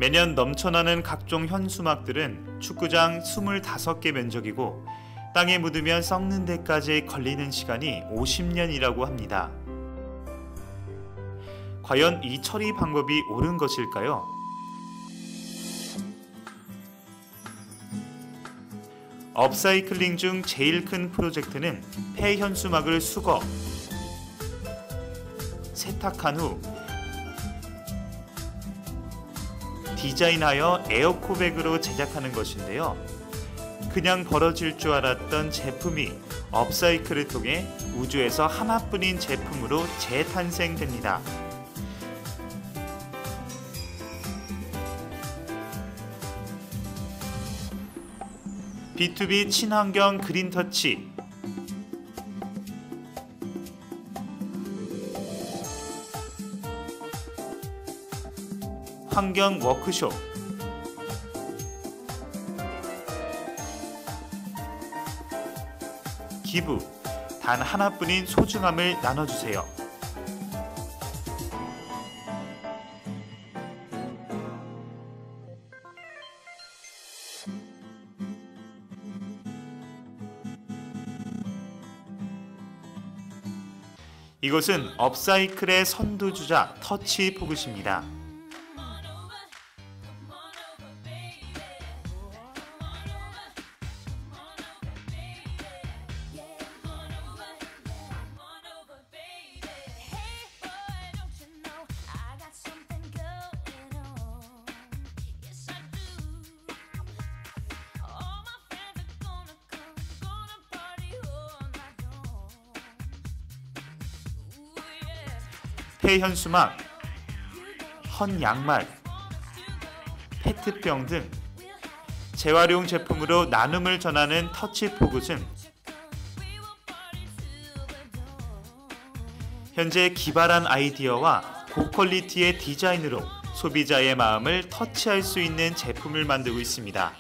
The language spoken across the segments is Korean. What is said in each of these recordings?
매년 넘쳐나는 각종 현수막들은 축구장 25개 면적이고 땅에 묻으면 썩는 데까지 걸리는 시간이 50년이라고 합니다. 과연 이 처리 방법이 옳은 것일까요? 업사이클링 중 제일 큰 프로젝트는 폐현수막을 수거, 세탁한 후 디자인하여 에어코백으로 제작하는 것인데요. 그냥 벌어질 줄 알았던 제품이 업사이클을 통해 우주에서 하나뿐인 제품으로 재탄생됩니다. B2B 친환경 그린터치, 환경 워크숍, 기부, 단 하나뿐인 소중함을 나눠주세요. 이곳은 업사이클의 선두주자 터치포그십니다. 폐현수막, 헌 양말, 페트병 등 재활용 제품으로 나눔을 전하는 터치포굿은 현재 기발한 아이디어와 고퀄리티의 디자인으로 소비자의 마음을 터치할 수 있는 제품을 만들고 있습니다.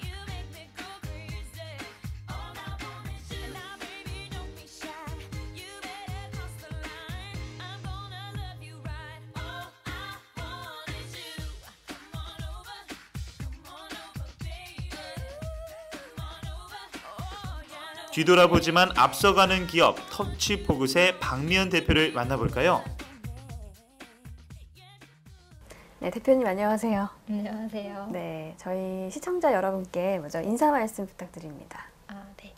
뒤돌아보지만 앞서가는 기업 터치포굿의 박미연 대표를 만나볼까요? 네, 대표님 안녕하세요. 안녕하세요. 네, 저희 시청자 여러분께 먼저 인사 말씀 부탁드립니다. 네.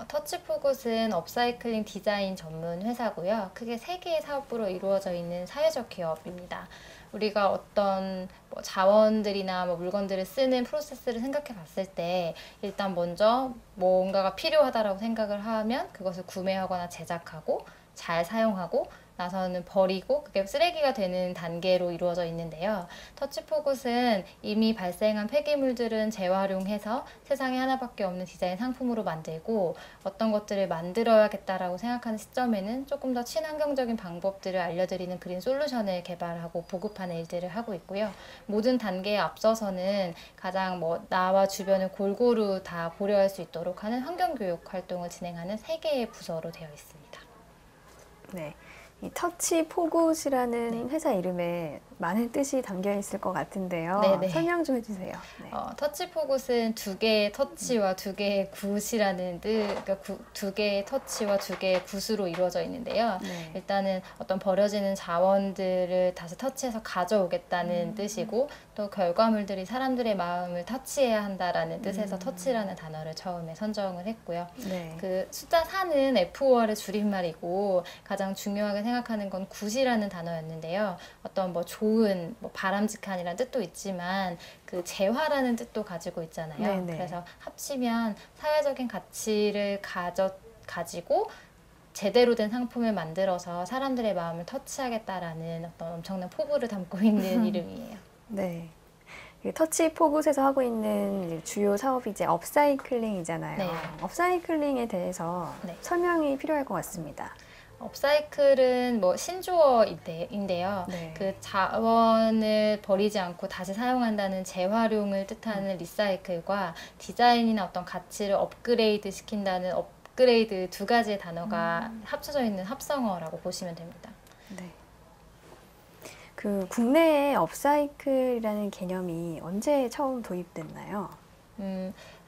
터치포굿은 업사이클링 디자인 전문 회사고요. 크게 3개의 사업부로 이루어져 있는 사회적 기업입니다. 우리가 어떤 자원들이나 물건들을 쓰는 프로세스를 생각해 봤을 때 일단 먼저 뭔가가 필요하다라고 생각을 하면 그것을 구매하거나 제작하고 잘 사용하고 나서는 버리고 그게 쓰레기가 되는 단계로 이루어져 있는데요. 터치포굿은 이미 발생한 폐기물들은 재활용해서 세상에 하나밖에 없는 디자인 상품으로 만들고 어떤 것들을 만들어야겠다라고 생각하는 시점에는 조금 더 친환경적인 방법들을 알려드리는 그린 솔루션을 개발하고 보급하는 일들을 하고 있고요. 모든 단계에 앞서서는 가장 나와 주변을 골고루 다 고려할 수 있도록 하는 환경교육 활동을 진행하는 3개의 부서로 되어 있습니다. 네. 이 터치포굿이라는 회사 이름에 많은 뜻이 담겨 있을 것 같은데요. 네네. 설명 좀 해주세요. 네. 터치포굿은 2개의 터치와 2개의 굿이라는 뜻, 그러니까 2개의 터치와 2개의 굿으로 이루어져 있는데요. 네. 일단은 어떤 버려지는 자원들을 다시 터치해서 가져오겠다는 뜻이고 또 결과물들이 사람들의 마음을 터치해야 한다라는 뜻에서 터치라는 단어를 처음에 선정을 했고요. 네. 그 숫자 4는 F5R의 줄임말이고 가장 중요하게 생각하는 건 굿이라는 단어였는데요. 어떤 좋은, 바람직한이라는 뜻도 있지만 그 재화라는 뜻도 가지고 있잖아요. 네네. 그래서 합치면 사회적인 가치를 가지고 제대로 된 상품을 만들어서 사람들의 마음을 터치하겠다라는 어떤 엄청난 포부를 담고 있는 이름이에요. 네. 터치포굿에서 하고 있는 주요 사업이 이제 업사이클링이잖아요. 네. 업사이클링에 대해서 네. 설명이 필요할 것 같습니다. 업사이클은 신조어인데요. 네. 그 자원을 버리지 않고 다시 사용한다는 재활용을 뜻하는 리사이클과 디자인이나 어떤 가치를 업그레이드 시킨다는 업그레이드 2가지의 단어가 합쳐져 있는 합성어라고 보시면 됩니다. 네. 그 국내에 업사이클이라는 개념이 언제 처음 도입됐나요?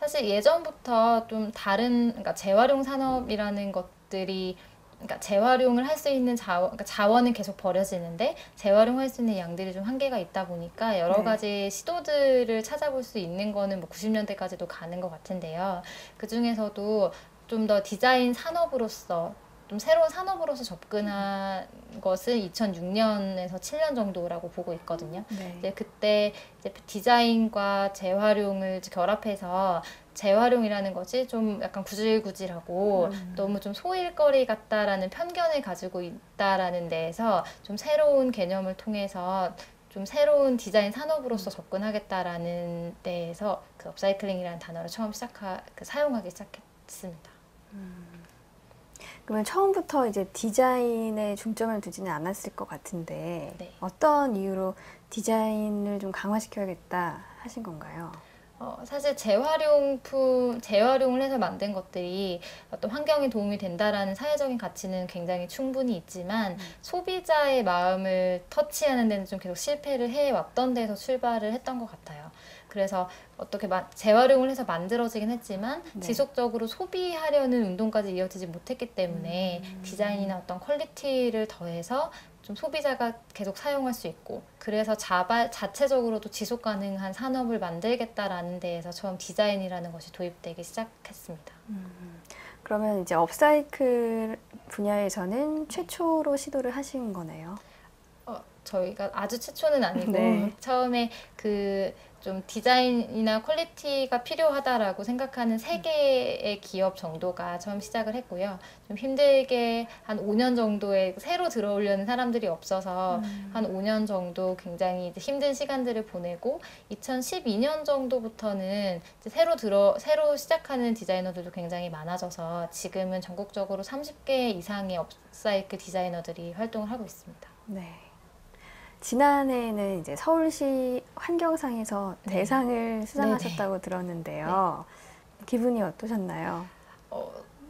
사실 예전부터 좀 다른, 그러니까 재활용 산업이라는 것들이, 그러니까 재활용을 할 수 있는 그러니까 자원은 계속 버려지는데 재활용할 수 있는 양들이 좀 한계가 있다 보니까 여러 네. 가지 시도들을 찾아볼 수 있는 거는 뭐 90년대까지도 가는 것 같은데요. 그 중에서도 좀 더 디자인 산업으로서 좀 새로운 산업으로서 접근한 것은 2006년에서 7년 정도라고 보고 있거든요. 네. 이제 그때 이제 디자인과 재활용을 결합해서 재활용이라는 것이 좀 약간 구질구질하고 너무 좀 소일거리 같다라는 편견을 가지고 있다라는 데에서 좀 새로운 개념을 통해서 좀 새로운 디자인 산업으로서 접근하겠다라는 데에서 그 업사이클링이라는 단어를 처음 사용하기 시작했습니다. 그러면 처음부터 이제 디자인에 중점을 두지는 않았을 것 같은데 네. 어떤 이유로 디자인을 좀 강화시켜야겠다 하신 건가요? 사실 재활용을 해서 만든 것들이 어떤 환경에 도움이 된다라는 사회적인 가치는 굉장히 충분히 있지만 소비자의 마음을 터치하는 데는 좀 계속 실패를 해왔던 데서 출발을 했던 것 같아요. 그래서 어떻게 재활용을 해서 만들어지긴 했지만 네. 지속적으로 소비하려는 운동까지 이어지지 못했기 때문에 디자인이나 어떤 퀄리티를 더해서 좀 소비자가 계속 사용할 수 있고 그래서 자체적으로도 지속 가능한 산업을 만들겠다라는 데에서 처음 디자인이라는 것이 도입되기 시작했습니다. 그러면 이제 업사이클 분야에서는 최초로 시도를 하신 거네요. 저희가 아주 최초는 아니고 네. 처음에 그 좀 디자인이나 퀄리티가 필요하다라고 생각하는 3개의 기업 정도가 처음 시작을 했고요. 좀 힘들게 한 5년 정도에 새로 들어오려는 사람들이 없어서 한 5년 정도 굉장히 이제 힘든 시간들을 보내고 2012년 정도부터는 이제 새로 시작하는 디자이너들도 굉장히 많아져서 지금은 전국적으로 30개 이상의 업사이클 디자이너들이 활동을 하고 있습니다. 네. 지난해에는 이제 서울시 환경상에서 네. 대상을 수상하셨다고 들었는데요. 기분이 어떠셨나요?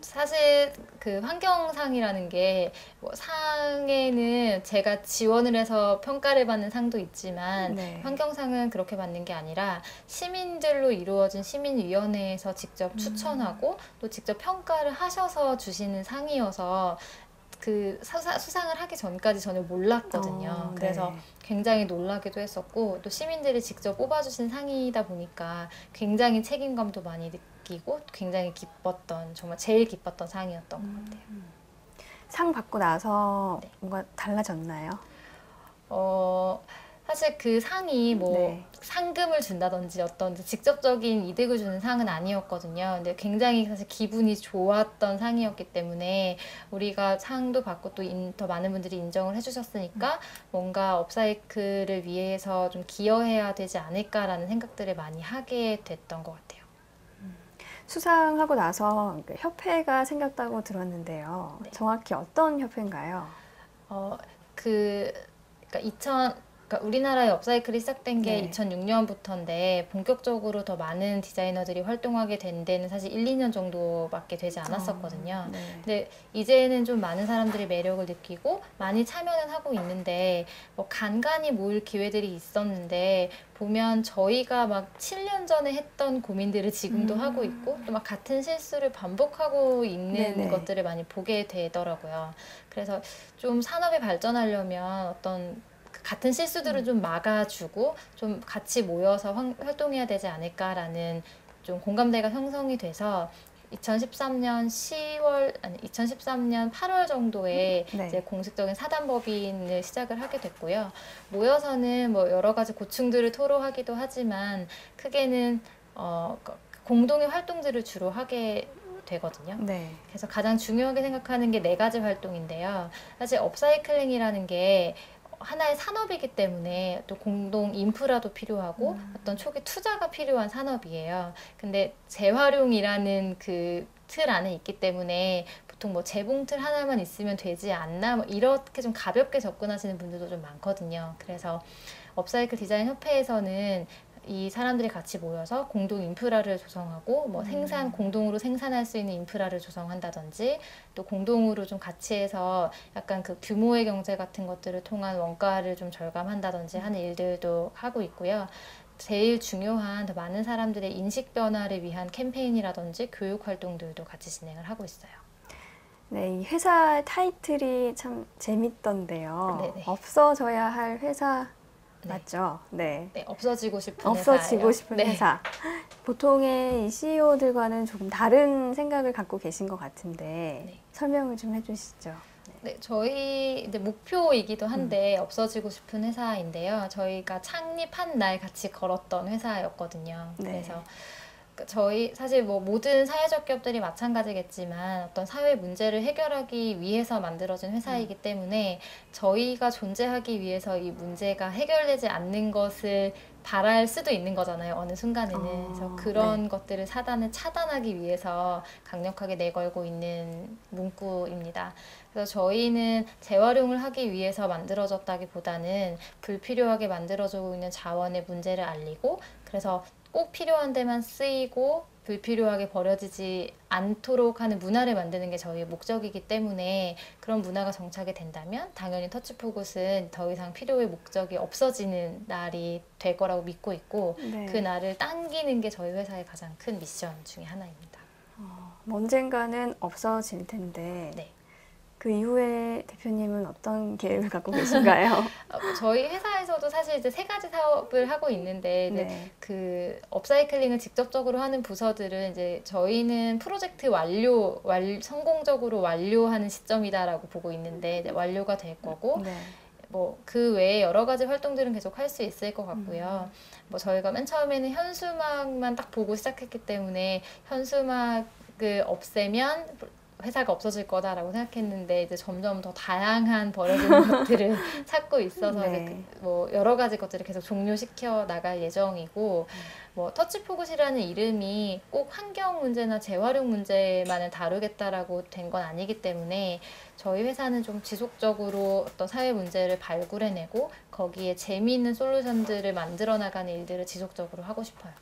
사실 그 환경상이라는 게 뭐 상에는 제가 지원을 해서 평가를 받는 상도 있지만 네. 환경상은 그렇게 받는 게 아니라 시민들로 이루어진 시민위원회에서 직접 추천하고 또 직접 평가를 하셔서 주시는 상이어서 그 수상을 하기 전까지 전혀 몰랐거든요. 그래서 네. 굉장히 놀라기도 했었고 또 시민들이 직접 뽑아주신 상이다 보니까 굉장히 책임감도 많이 느끼고 굉장히 기뻤던 정말 제일 기뻤던 상이었던 것 같아요. 상 받고 나서 네. 뭔가 달라졌나요? 사실 그 상이 뭐 네. 상금을 준다든지 어떤 직접적인 이득을 주는 상은 아니었거든요. 근데 굉장히 사실 기분이 좋았던 상이었기 때문에 우리가 상도 받고 또 더 많은 분들이 인정을 해주셨으니까 뭔가 업사이클을 위해서 좀 기여해야 되지 않을까라는 생각들을 많이 하게 됐던 것 같아요. 수상하고 나서 협회가 생겼다고 들었는데요. 네. 정확히 어떤 협회인가요? 그러니까 우리나라의 업사이클이 시작된 게 네. 2006년부터인데 본격적으로 더 많은 디자이너들이 활동하게 된 데는 사실 1, 2년 정도밖에 되지 않았었거든요. 네. 근데 이제는 좀 많은 사람들이 매력을 느끼고 많이 참여는 하고 있는데 뭐 간간히 모일 기회들이 있었는데 보면 저희가 막 7년 전에 했던 고민들을 지금도 하고 있고 또 막 같은 실수를 반복하고 있는 네네. 것들을 많이 보게 되더라고요. 그래서 좀 산업이 발전하려면 어떤 같은 실수들을 좀 막아주고 좀 같이 모여서 활동해야 되지 않을까라는 좀 공감대가 형성이 돼서 2013년 8월 정도에 네. 이제 공식적인 사단법인을 시작을 하게 됐고요. 모여서는 뭐 여러 가지 고충들을 토로하기도 하지만 크게는 공동의 활동들을 주로 하게 되거든요. 네. 그래서 가장 중요하게 생각하는 게 4가지 활동인데요. 사실 업사이클링이라는 게 하나의 산업이기 때문에 또 공동 인프라도 필요하고 어떤 초기 투자가 필요한 산업이에요. 근데 재활용이라는 그 틀 안에 있기 때문에 보통 뭐 재봉틀 하나만 있으면 되지 않나 뭐 이렇게 좀 가볍게 접근하시는 분들도 좀 많거든요. 그래서 업사이클 디자인 협회에서는 이 사람들이 같이 모여서 공동 인프라를 조성하고 뭐 공동으로 생산할 수 있는 인프라를 조성한다든지 또 공동으로 좀 같이 해서 약간 그 규모의 경제 같은 것들을 통한 원가를 좀 절감한다든지 하는 일들도 하고 있고요. 제일 중요한 더 많은 사람들의 인식 변화를 위한 캠페인이라든지 교육 활동들도 같이 진행을 하고 있어요. 네, 이 회사 타이틀이 참 재밌던데요. 네네. 없어져야 할 회사 네. 맞죠? 네. 네, 없어지고 싶은 없어지고 회사예요. 싶은 네. 회사. 보통의 이 CEO들과는 조금 다른 생각을 갖고 계신 것 같은데 네. 설명을 좀 해주시죠. 네, 저희 이제 목표이기도 한데 없어지고 싶은 회사인데요. 저희가 창립한 날 같이 걸었던 회사였거든요. 네. 그래서 저희 사실 뭐 모든 사회적 기업들이 마찬가지겠지만 어떤 사회 문제를 해결하기 위해서 만들어진 회사이기 때문에 저희가 존재하기 위해서 이 문제가 해결되지 않는 것을 바랄 수도 있는 거잖아요. 어느 순간에는. 그래서 그런 것들을 차단하기 위해서 강력하게 내걸고 있는 문구입니다. 그래서 저희는 재활용을 하기 위해서 만들어졌다기보다는 불필요하게 만들어지고 있는 자원의 문제를 알리고 그래서 꼭 필요한 데만 쓰이고 불필요하게 버려지지 않도록 하는 문화를 만드는 게 저희의 목적이기 때문에 그런 문화가 정착이 된다면 당연히 터치포굿은 더 이상 필요의 목적이 없어지는 날이 될 거라고 믿고 있고 네. 그 날을 당기는 게 저희 회사의 가장 큰 미션 중에 하나입니다. 언젠가는 없어질 텐데 네. 그 이후에 대표님은 어떤 계획을 갖고 계신가요? 저희 회사에서도 사실 이제 3가지 사업을 하고 있는데 네. 그 업사이클링을 직접적으로 하는 부서들은 이제 저희는 프로젝트 성공적으로 완료하는 시점이다라고 보고 있는데 이제 완료가 될 거고 네. 뭐 그 외에 여러 가지 활동들은 계속 할 수 있을 것 같고요. 뭐 저희가 맨 처음에는 현수막만 딱 보고 시작했기 때문에 현수막을 없애면 회사가 없어질 거다라고 생각했는데 이제 점점 더 다양한 버려지는 것들을 찾고 있어서 네. 이제 뭐 여러 가지 것들을 계속 종료시켜 나갈 예정이고 뭐 터치포굿이라는 이름이 꼭 환경 문제나 재활용 문제만을 다루겠다라고 된 건 아니기 때문에 저희 회사는 좀 지속적으로 어떤 사회 문제를 발굴해내고 거기에 재미있는 솔루션들을 만들어 나가는 일들을 지속적으로 하고 싶어요.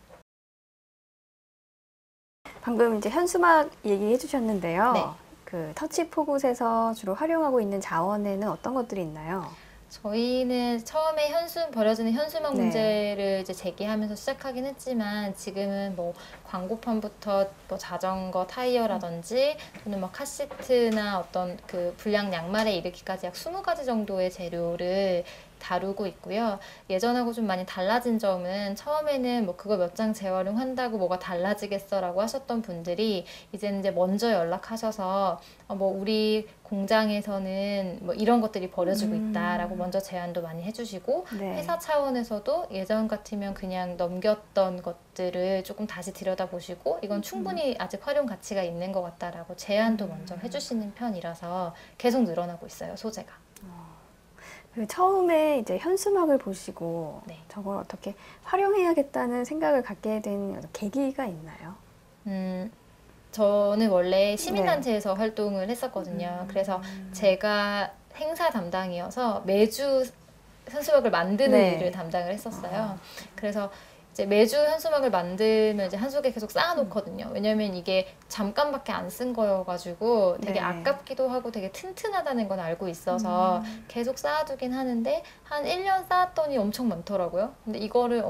방금 이제 현수막 얘기해 주셨는데요. 네. 그 터치포굿에서 주로 활용하고 있는 자원에는 어떤 것들이 있나요? 저희는 처음에 버려지는 현수막 네. 문제를 이제 제기하면서 시작하긴 했지만 지금은 뭐 광고판부터 뭐 자전거 타이어라든지 또는 뭐 카시트나 어떤 그 불량 양말에 이르기까지 약 20가지 정도의 재료를 다루고 있고요. 예전하고 좀 많이 달라진 점은 처음에는 뭐 그거 몇 장 재활용한다고 뭐가 달라지겠어라고 하셨던 분들이 이제는 이제 먼저 연락하셔서 뭐 우리 공장에서는 뭐 이런 것들이 버려지고 있다라고 먼저 제안도 많이 해주시고 네. 회사 차원에서도 예전 같으면 그냥 넘겼던 것들을 조금 다시 들여다보시고 이건 충분히 아직 활용 가치가 있는 것 같다라고 제안도 먼저 해주시는 편이라서 계속 늘어나고 있어요, 소재가. 그 처음에 이제 현수막을 보시고 네. 저걸 어떻게 활용해야겠다는 생각을 갖게 된 어떤 계기가 있나요? 저는 원래 시민단체에서 활동을 했었거든요. 그래서 제가 행사 담당이어서 매주 현수막을 만드는 네. 일을 담당을 했었어요. 그래서 이제 매주 현수막을 만들면 이제 한 속에 계속 쌓아놓거든요. 왜냐면 이게 잠깐밖에 안 쓴 거여가지고 되게 네. 아깝기도 하고 되게 튼튼하다는 건 알고 있어서 계속 쌓아두긴 하는데 한 1년 쌓았더니 엄청 많더라고요. 근데 이거를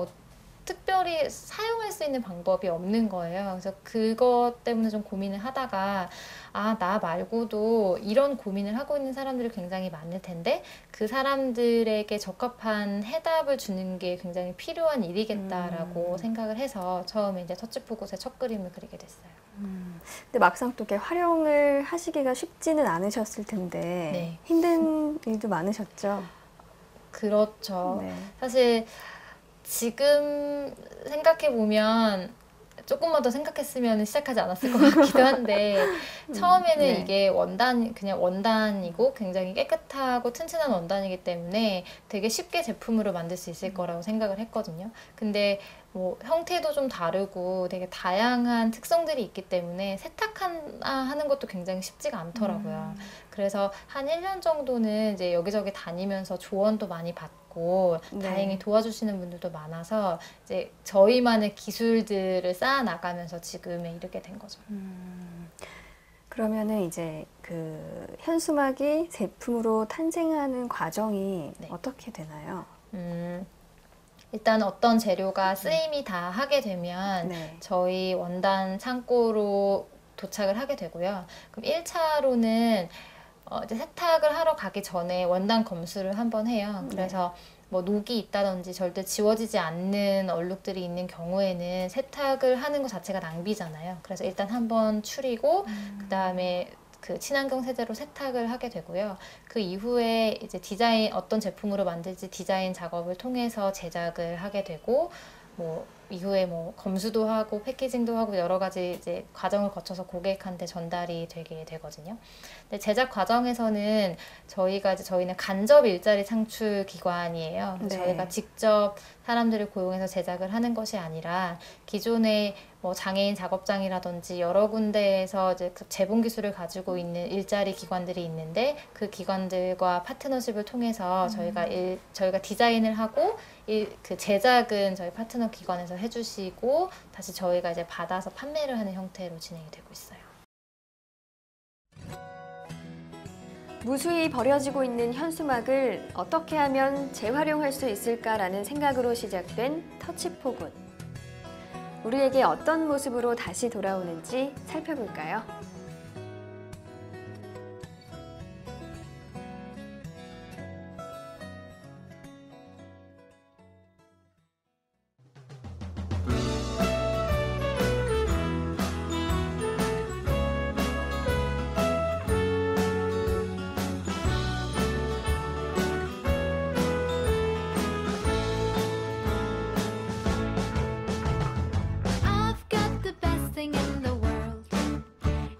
특별히 사용할 수 있는 방법이 없는 거예요. 그래서 그것 때문에 좀 고민을 하다가 나 말고도 이런 고민을 하고 있는 사람들이 굉장히 많을 텐데 그 사람들에게 적합한 해답을 주는 게 굉장히 필요한 일이겠다라고 생각을 해서 처음에 이제 터치포굿의 첫 그림을 그리게 됐어요. 근데 막상 또 이렇게 활용을 하시기가 쉽지는 않으셨을 텐데 네. 힘든 일도 많으셨죠? 그렇죠. 네. 사실 지금 생각해보면 조금만 더 생각했으면 시작하지 않았을 것 같기도 한데 처음에는 네. 이게 그냥 원단이고 굉장히 깨끗하고 튼튼한 원단이기 때문에 되게 쉽게 제품으로 만들 수 있을 거라고 생각을 했거든요. 근데 뭐 형태도 좀 다르고 되게 다양한 특성들이 있기 때문에 세탁하는 것도 굉장히 쉽지가 않더라고요. 그래서 한 1년 정도는 이제 여기저기 다니면서 조언도 많이 받고 네. 다행히 도와주시는 분들도 많아서 이제 저희만의 기술들을 쌓아 나가면서 지금에 이르게 된 거죠. 그러면은 이제 그 현수막이 제품으로 탄생하는 과정이 네. 어떻게 되나요? 일단 어떤 재료가 쓰임이 다 하게 되면 네. 저희 원단 창고로 도착을 하게 되고요. 그럼 1차로는 이제 세탁을 하러 가기 전에 원단 검수를 한번 해요. 그래서 뭐 녹이 있다든지 절대 지워지지 않는 얼룩들이 있는 경우에는 세탁을 하는 것 자체가 낭비잖아요. 그래서 일단 한번 추리고 그다음에 그 친환경 세제로 세탁을 하게 되고요. 그 이후에 이제 어떤 제품으로 만들지 디자인 작업을 통해서 제작을 하게 되고, 뭐 이후에 뭐 검수도 하고 패키징도 하고 여러 가지 이제 과정을 거쳐서 고객한테 전달이 되게 되거든요. 근데 제작 과정에서는 저희는 간접 일자리 창출 기관이에요. 네. 저희가 직접 사람들을 고용해서 제작을 하는 것이 아니라 기존에 뭐 장애인 작업장이라든지 여러 군데에서 이제 그 재봉 기술을 가지고 있는 일자리 기관들이 있는데 그 기관들과 파트너십을 통해서 저희가 디자인을 하고 그 제작은 저희 파트너 기관에서 해주시고 다시 저희가 이제 받아서 판매를 하는 형태로 진행이 되고 있어요. 무수히 버려지고 있는 현수막을 어떻게 하면 재활용할 수 있을까라는 생각으로 시작된 터치포굿. 우리에게 어떤 모습으로 다시 돌아오는지 살펴볼까요? I've got the best thing in the world,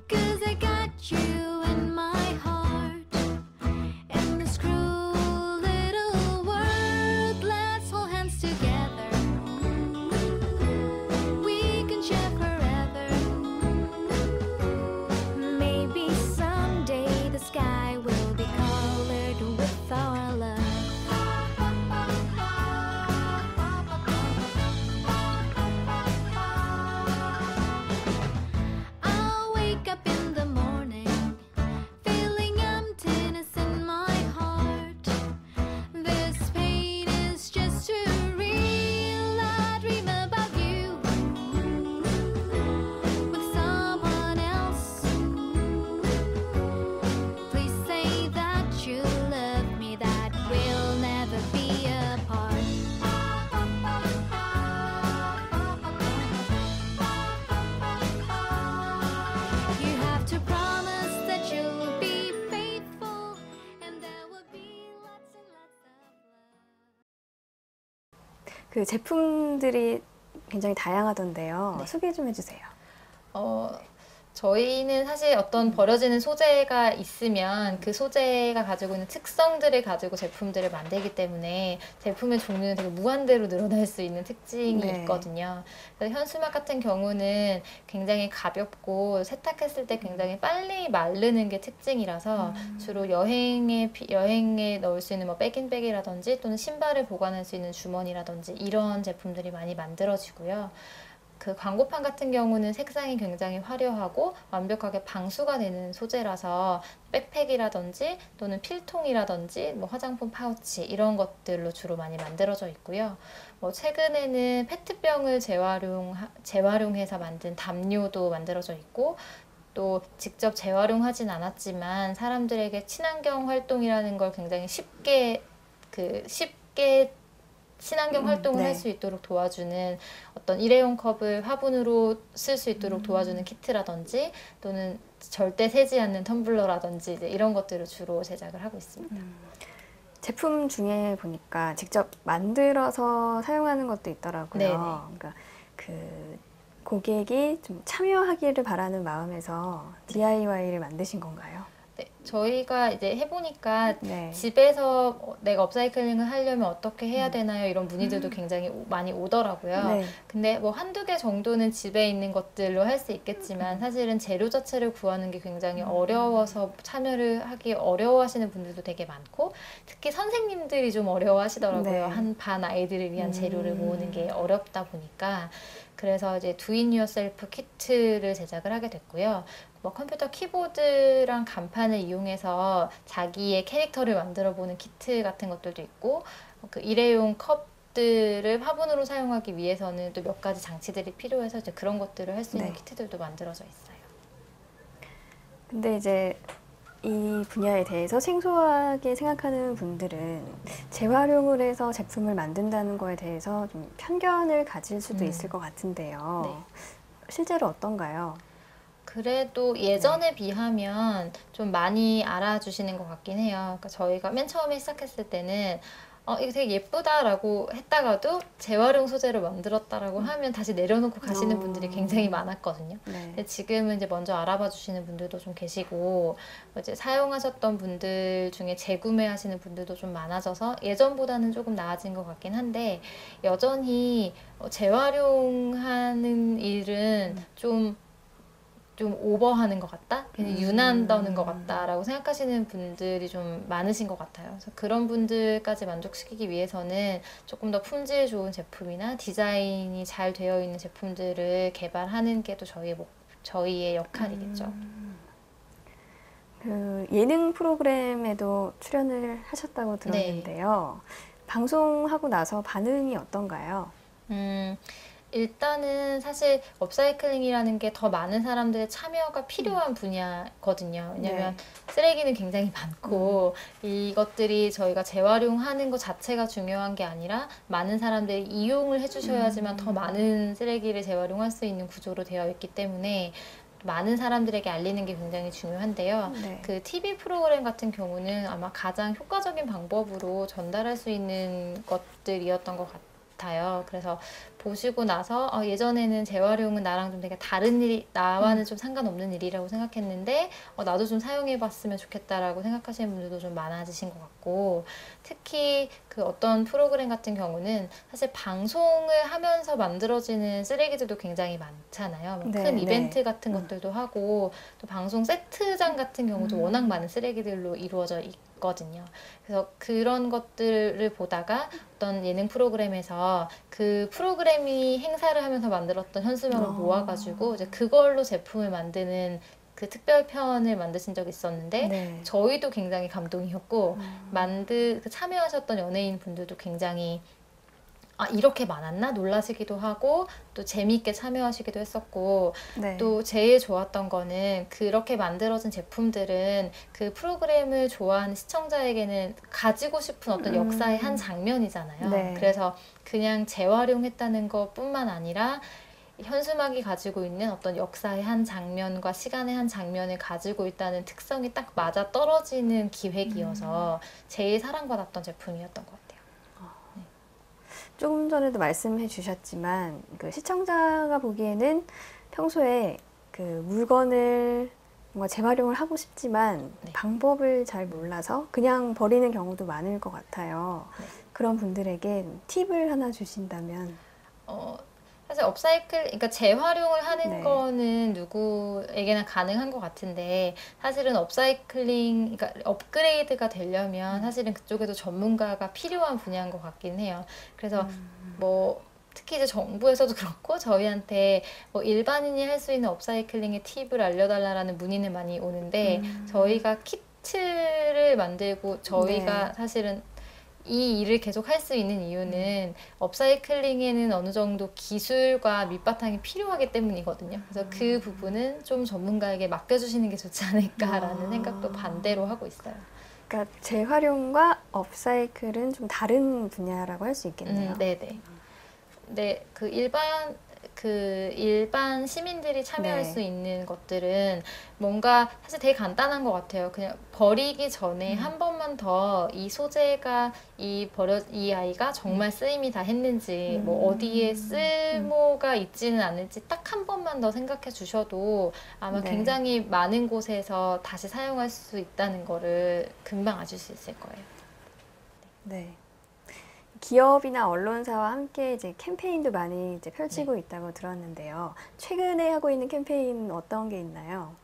'cause I got you in my heart. In this cruel little world, let's hold hands together. We can share forever. Maybe someday the sky will be colored with our love. I'll wake up in the morning, feeling emptiness in my heart. This pain is just too real. I dream about you with someone else. Please say that you love me, that we'll never be apart. You have to promise that you'll be faithful, and there will be lots and lots of love. 그 제품들이 굉장히 다양하던데요. 네. 소개 좀 해주세요. 저희는 사실 어떤 버려지는 소재가 있으면 그 소재가 가지고 있는 특성들을 가지고 제품들을 만들기 때문에 제품의 종류는 되게 무한대로 늘어날 수 있는 특징이 네. 있거든요. 그래서 현수막 같은 경우는 굉장히 가볍고 세탁했을 때 굉장히 빨리 마르는 게 특징이라서 주로 여행에 넣을 수 있는 뭐 백인백이라든지 또는 신발을 보관할 수 있는 주머니라든지 이런 제품들이 많이 만들어지고요. 그 광고판 같은 경우는 색상이 굉장히 화려하고 완벽하게 방수가 되는 소재라서 백팩이라든지 또는 필통이라든지 뭐 화장품 파우치 이런 것들로 주로 많이 만들어져 있고요. 뭐 최근에는 페트병을 재활용해서 만든 담요도 만들어져 있고 또 직접 재활용하진 않았지만 사람들에게 친환경 활동이라는 걸 굉장히 쉽게 친환경 활동을 네. 할 수 있도록 도와주는 어떤 일회용 컵을 화분으로 쓸 수 있도록 도와주는 키트라든지 또는 절대 새지 않는 텀블러라든지 이제 이런 것들을 주로 제작을 하고 있습니다. 제품 중에 보니까 직접 만들어서 사용하는 것도 있더라고요. 네네. 그러니까 그 고객이 좀 참여하기를 바라는 마음에서 DIY를 만드신 건가요? 네, 저희가 이제 해보니까 네. 집에서 내가 업사이클링을 하려면 어떻게 해야 되나요? 이런 문의들도 굉장히 많이 오더라고요. 네. 근데 뭐 한두 개 정도는 집에 있는 것들로 할 수 있겠지만 사실은 재료 자체를 구하는 게 굉장히 어려워서 참여를 하기 어려워하시는 분들도 되게 많고 특히 선생님들이 좀 어려워하시더라고요. 네. 한 반 아이들을 위한 재료를 모으는 게 어렵다 보니까 그래서 이제 두인 유어셀프 키트를 제작을 하게 됐고요. 뭐 컴퓨터 키보드랑 간판을 이용해서 자기의 캐릭터를 만들어 보는 키트 같은 것들도 있고 그 일회용 컵들을 화분으로 사용하기 위해서는 또 몇 가지 장치들이 필요해서 이제 그런 것들을 할 수 있는 네. 키트들도 만들어져 있어요. 근데 이제 이 분야에 대해서 생소하게 생각하는 분들은 재활용을 해서 제품을 만든다는 거에 대해서 좀 편견을 가질 수도 있을 것 같은데요. 네. 실제로 어떤가요? 그래도 예전에 비하면 좀 많이 알아주시는 것 같긴 해요. 그러니까 저희가 맨 처음에 시작했을 때는 이거 되게 예쁘다라고 했다가도 재활용 소재로 만들었다라고 하면 다시 내려놓고 가시는 분들이 굉장히 많았거든요. 네. 근데 지금은 이제 먼저 알아봐 주시는 분들도 좀 계시고 이제 사용하셨던 분들 중에 재구매하시는 분들도 좀 많아져서 예전보다는 조금 나아진 것 같긴 한데 여전히 재활용하는 일은 좀 오버하는 것 같다? 그냥 유난 떠는 것 같다라고 생각하시는 분들이 좀 많으신 것 같아요. 그래서 그런 분들까지 만족시키기 위해서는 조금 더 품질 좋은 제품이나 디자인이 잘 되어 있는 제품들을 개발하는 게 또 저희의 역할이겠죠. 그 예능 프로그램에도 출연을 하셨다고 들었는데요. 방송하고 나서 반응이 어떤가요? 일단은 사실 업사이클링이라는 게 더 많은 사람들의 참여가 필요한 분야거든요. 왜냐면 쓰레기는 굉장히 많고 이것들이 저희가 재활용하는 것 자체가 중요한 게 아니라 많은 사람들이 이용을 해주셔야지만 더 많은 쓰레기를 재활용할 수 있는 구조로 되어 있기 때문에 많은 사람들에게 알리는 게 굉장히 중요한데요. 네. 그 TV 프로그램 같은 경우는 아마 가장 효과적인 방법으로 전달할 수 있는 것들이었던 것 같아요. 그래서 보시고 나서 예전에는 재활용은 나랑 좀 되게 다른 일이 나와는 좀 상관없는 일이라고 생각했는데 나도 좀 사용해봤으면 좋겠다라고 생각하시는 분들도 좀 많아지신 것 같고 특히 그 어떤 프로그램 같은 경우는 사실 방송을 하면서 만들어지는 쓰레기들도 굉장히 많잖아요. 뭐 네, 큰 네. 이벤트 같은 것들도 하고 또 방송 세트장 같은 경우도 워낙 많은 쓰레기들로 이루어져 있거든요. 그래서 그런 것들을 보다가 어떤 예능 프로그램에서 그 프로그램이 행사를 하면서 만들었던 현수막을 모아가지고 이제 그걸로 제품을 만드는 그 특별편을 만드신 적이 있었는데 네. 저희도 굉장히 감동이었고 참여하셨던 연예인 분들도 굉장히 이렇게 많았나 놀라시기도 하고 또 재미있게 참여하시기도 했었고 네. 또 제일 좋았던 거는 그렇게 만들어진 제품들은 그 프로그램을 좋아하는 시청자에게는 가지고 싶은 어떤 역사의 한 장면이잖아요. 네. 그래서 그냥 재활용했다는 것뿐만 아니라 현수막이 가지고 있는 어떤 역사의 한 장면과 시간의 한 장면을 가지고 있다는 특성이 딱 맞아 떨어지는 기획이어서 제일 사랑받았던 제품이었던 것 같아요. 조금 전에도 말씀해 주셨지만 그 시청자가 보기에는 평소에 그 물건을 뭔가 재활용을 하고 싶지만 네. 방법을 잘 몰라서 그냥 버리는 경우도 많을 것 같아요. 네. 그런 분들에게 팁을 하나 주신다면 사실 그러니까 재활용을 하는 네. 거는 누구에게나 가능한 것 같은데 사실은 그러니까 업그레이드가 되려면 사실은 그쪽에도 전문가가 필요한 분야인 것 같긴 해요. 그래서 뭐 특히 이제 정부에서도 그렇고 저희한테 뭐 일반인이 할 수 있는 업사이클링의 팁을 알려달라는 문의는 많이 오는데 저희가 키트를 만들고 저희가 네. 사실은 이 일을 계속 할 수 있는 이유는 업사이클링에는 어느 정도 기술과 밑바탕이 필요하기 때문이거든요. 그래서 그 부분은 좀 전문가에게 맡겨주시는 게 좋지 않을까라는 생각도 반대로 하고 있어요. 그러니까 재활용과 업사이클은 좀 다른 분야라고 할 수 있겠네요. 네네. 네, 그 그 일반 시민들이 참여할 네. 수 있는 것들은 뭔가 사실 되게 간단한 것 같아요. 그냥 버리기 전에 한 번만 더 이 소재가 이 아이가 정말 쓰임이 다 했는지 뭐 어디에 쓸모가 있지는 않을지 딱 한 번만 더 생각해 주셔도 아마 네. 굉장히 많은 곳에서 다시 사용할 수 있다는 거를 금방 아실 수 있을 거예요. 네. 기업이나 언론사와 함께 이제 캠페인도 많이 이제 펼치고 네. 있다고 들었는데요. 최근에 하고 있는 캠페인 어떤 게 있나요?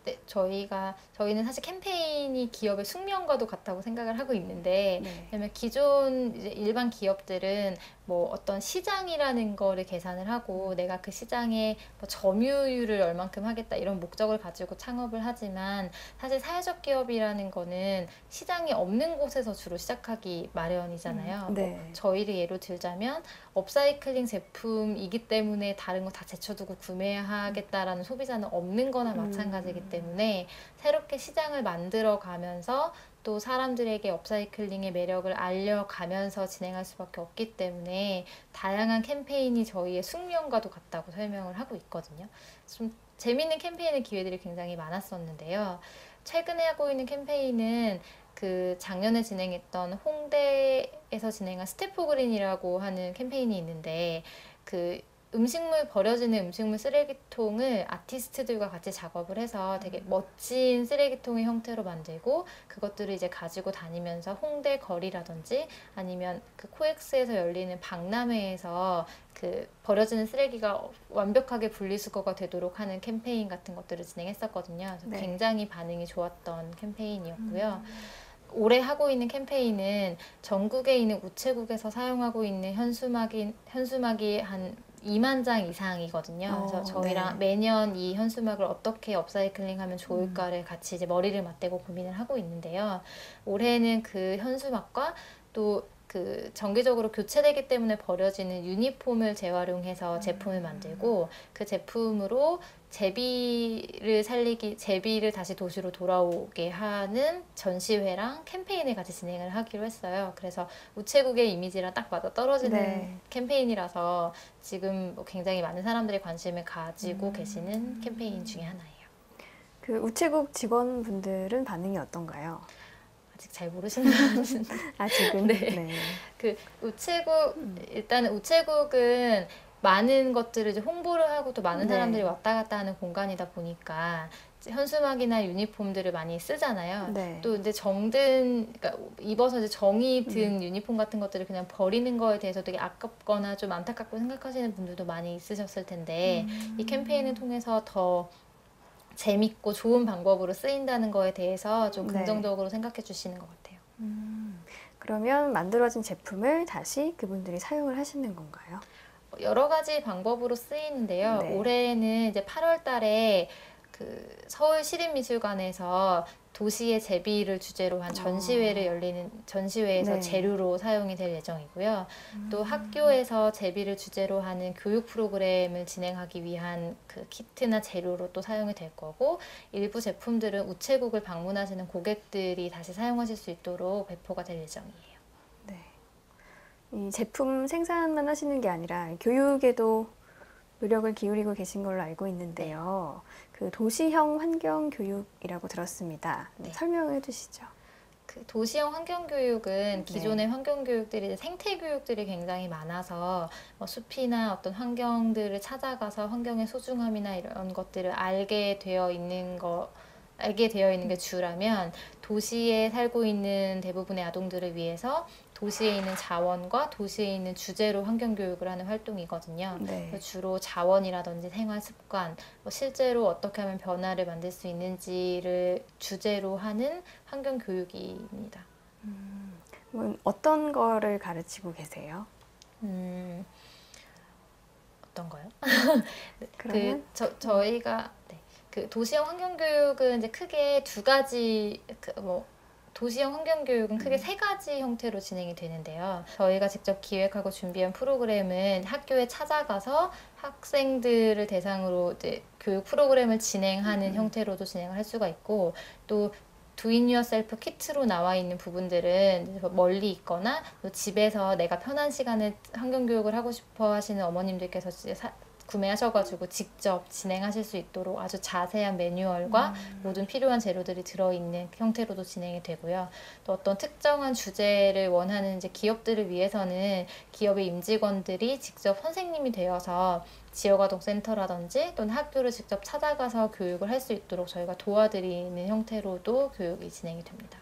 네, 저희는 사실 캠페인이 기업의 숙명과도 같다고 생각을 하고 있는데, 네. 왜냐면 기존 이제 일반 기업들은 뭐 어떤 시장이라는 거를 계산을 하고 내가 그 시장에 뭐 점유율을 얼만큼 하겠다 이런 목적을 가지고 창업을 하지만 사실 사회적 기업이라는 거는 시장이 없는 곳에서 주로 시작하기 마련이잖아요. 네. 뭐 저희를 예로 들자면 업사이클링 제품이기 때문에 다른 거 다 제쳐두고 구매하겠다라는 소비자는 없는 거나 마찬가지이기 때문에 새롭게 시장을 만들어 가면서 또 사람들에게 업사이클링의 매력을 알려가면서 진행할 수밖에 없기 때문에 다양한 캠페인이 저희의 숙명과도 같다고 설명을 하고 있거든요. 좀 재미있는 캠페인의 기회들이 굉장히 많았었는데요. 최근에 하고 있는 캠페인은 그 작년에 진행했던 홍대에서 진행한 스태프그린이라고 하는 캠페인이 있는데 그 버려지는 음식물 쓰레기통을 아티스트들과 같이 작업을 해서 되게 멋진 쓰레기통의 형태로 만들고 그것들을 이제 가지고 다니면서 홍대 거리라든지 아니면 그 코엑스에서 열리는 박람회에서 그 버려지는 쓰레기가 완벽하게 분리수거가 되도록 하는 캠페인 같은 것들을 진행했었거든요. 그래서 네. 굉장히 반응이 좋았던 캠페인이었고요. 올해 하고 있는 캠페인은 전국에 있는 우체국에서 사용하고 있는 현수막이 한 2만 장 이상이거든요. 그래서 저희랑 네. 매년 이 현수막을 어떻게 업사이클링 하면 좋을까를 같이 이제 머리를 맞대고 고민을 하고 있는데요. 올해는 그 현수막과 또 그 정기적으로 교체되기 때문에 버려지는 유니폼을 재활용해서 제품을 만들고 그 제품으로 제비를 다시 도시로 돌아오게 하는 전시회랑 캠페인을 같이 진행을 하기로 했어요. 그래서 우체국의 이미지랑 딱 맞아 떨어지는 네. 캠페인이라서 지금 뭐 굉장히 많은 사람들이 관심을 가지고 계시는 캠페인 중에 하나예요. 그 우체국 직원분들은 반응이 어떤가요? 아직 잘 모르시는 분은 아직은? 네. 네. 그 일단은 우체국은 많은 것들을 이제 홍보를 하고 또 많은 네. 사람들이 왔다 갔다 하는 공간이다 보니까 이제 현수막이나 유니폼들을 많이 쓰잖아요. 네. 또 이제 그러니까 입어서 이제 정이 든 유니폼 같은 것들을 그냥 버리는 거에 대해서 되게 아깝거나 좀 안타깝고 생각하시는 분들도 많이 있으셨을 텐데 이 캠페인을 통해서 더 재밌고 좋은 방법으로 쓰인다는 거에 대해서 좀 네. 긍정적으로 생각해 주시는 것 같아요. 그러면 만들어진 제품을 다시 그분들이 사용을 하시는 건가요? 여러 가지 방법으로 쓰이는데요. 네. 올해는 이제 8월 달에 그 서울시립미술관에서 도시의 제비를 주제로 한 전시회에서 네. 재료로 사용이 될 예정이고요. 또 학교에서 제비를 주제로 하는 교육 프로그램을 진행하기 위한 그 키트나 재료로 또 사용이 될 거고 일부 제품들은 우체국을 방문하시는 고객들이 다시 사용하실 수 있도록 배포가 될 예정이에요. 네. 이 제품 생산만 하시는 게 아니라 교육에도 노력을 기울이고 계신 걸로 알고 있는데요. 그 도시형 환경 교육이라고 들었습니다. 네. 설명해 주시죠. 그 도시형 환경교육은 기존의 환경교육들이 생태교육들이 굉장히 많아서 뭐 숲이나 어떤 환경들을 찾아가서 환경의 소중함이나 이런 것들을 알게 되어 있는 게 주라면 도시에 살고 있는 대부분의 아동들을 위해서 도시에 있는 자원과 도시에 있는 주제로 환경교육을 하는 활동이거든요. 네. 그래서 주로 자원이라든지 생활 습관, 뭐 실제로 어떻게 하면 변화를 만들 수 있는지를 주제로 하는 환경교육입니다. 어떤 거를 가르치고 계세요? 어떤 거요? 그러면 저희가 그 도시형 환경교육은 이제 크게 두 가지 도시형 환경교육은 크게 세 가지 형태로 진행이 되는데요. 저희가 직접 기획하고 준비한 프로그램은 학교에 찾아가서 학생들을 대상으로 이제 교육 프로그램을 진행하는 형태로도 진행을 할 수가 있고 또 do it yourself 키트로 나와 있는 부분들은 멀리 있거나 또 집에서 내가 편한 시간에 환경교육을 하고 싶어 하시는 어머님들께서 구매하셔가지고 직접 진행하실 수 있도록 아주 자세한 매뉴얼과 모든 필요한 재료들이 들어있는 형태로도 진행이 되고요. 또 어떤 특정한 주제를 원하는 이제 기업들을 위해서는 기업의 임직원들이 직접 선생님이 되어서 지역아동센터라든지 또는 학교를 직접 찾아가서 교육을 할 수 있도록 저희가 도와드리는 형태로도 교육이 진행이 됩니다.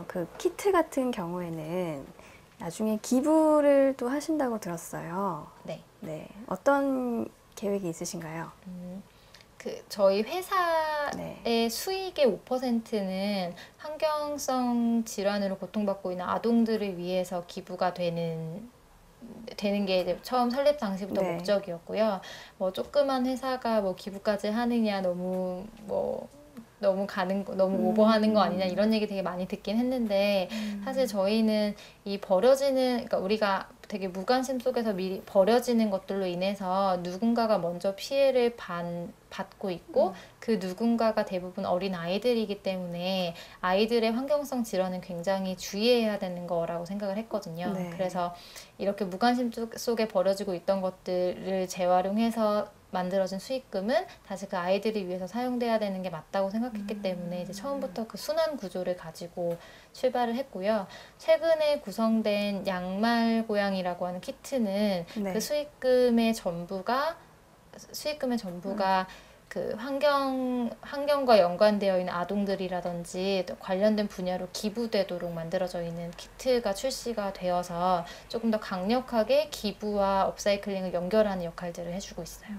그 키트 같은 경우에는 나중에 기부를 또 하신다고 들었어요. 네. 네. 어떤 계획이 있으신가요? 저희 회사의 네. 수익의 5%는 환경성 질환으로 고통받고 있는 아동들을 위해서 기부가 되는 게 이제 처음 설립 당시부터 네. 목적이었고요. 뭐 조그만 회사가 뭐 기부까지 하느냐 너무 오버하는 거 아니냐 이런 얘기 되게 많이 듣긴 했는데 사실 저희는 이 그러니까 우리가 되게 무관심 속에서 미리 버려지는 것들로 인해서 누군가가 먼저 피해를 받고 있고 그 누군가가 대부분 어린 아이들이기 때문에 아이들의 환경성 질환은 굉장히 주의해야 되는 거라고 생각을 했거든요. 네. 그래서 이렇게 무관심 속에 버려지고 있던 것들을 재활용해서 만들어진 수익금은 다시 그 아이들을 위해서 사용돼야 되는 게 맞다고 생각했기 때문에 이제 처음부터 그 순환 구조를 가지고 출발을 했고요. 최근에 구성된 양말 고양이라고 하는 키트는 네. 그 수익금의 전부가 그 환경과 연관되어 있는 아동들이라든지 또 관련된 분야로 기부되도록 만들어져 있는 키트가 출시가 되어서 조금 더 강력하게 기부와 업사이클링을 연결하는 역할들을 해주고 있어요.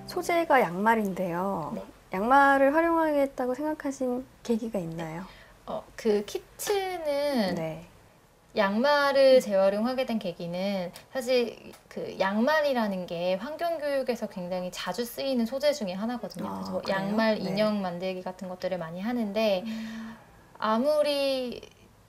소재가 양말인데요. 네. 양말을 활용하겠다고 생각하신 계기가 있나요? 그 키트는 네. 양말을 재활용하게 된 계기는 사실 그 양말이라는 게 환경교육에서 굉장히 자주 쓰이는 소재 중에 하나거든요. 그래서 뭐 그래요? 양말 네. 인형 만들기 같은 것들을 많이 하는데 아무리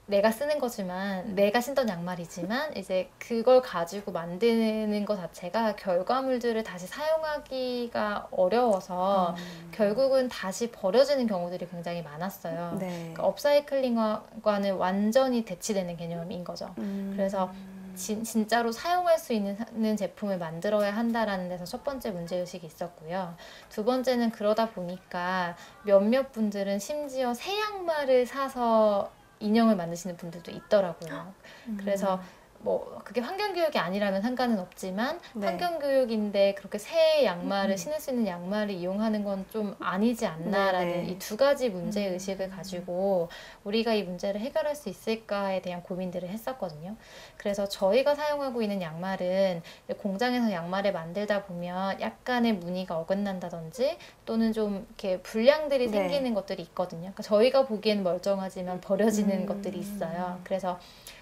내가 쓰는 거지만 내가 신던 양말이지만 이제 그걸 가지고 만드는 것 자체가 결과물들을 다시 사용하기가 어려워서 결국은 다시 버려지는 경우들이 굉장히 많았어요. 네. 그러니까 업사이클링과는 완전히 대치되는 개념인 거죠. 그래서 진짜로 사용할 수 있는 제품을 만들어야 한다라는 데서 첫 번째 문제의식이 있었고요. 두 번째는 그러다 보니까 몇몇 분들은 심지어 새 양말을 사서 인형을 만드시는 분들도 있더라고요. 그래서 뭐 그게 환경교육이 아니라면 상관은 없지만 네. 환경교육인데 그렇게 새 양말을 신을 수 있는 양말을 이용하는 건 좀 아니지 않나라는 네네. 이 두 가지 문제의식을 가지고 우리가 이 문제를 해결할 수 있을까에 대한 고민들을 했었거든요. 그래서 저희가 사용하고 있는 양말은 공장에서 양말을 만들다 보면 약간의 무늬가 어긋난다든지 또는 좀 이렇게 불량들이 네. 생기는 것들이 있거든요. 그러니까 저희가 보기에는 멀쩡하지만 버려지는 것들이 있어요. 그래서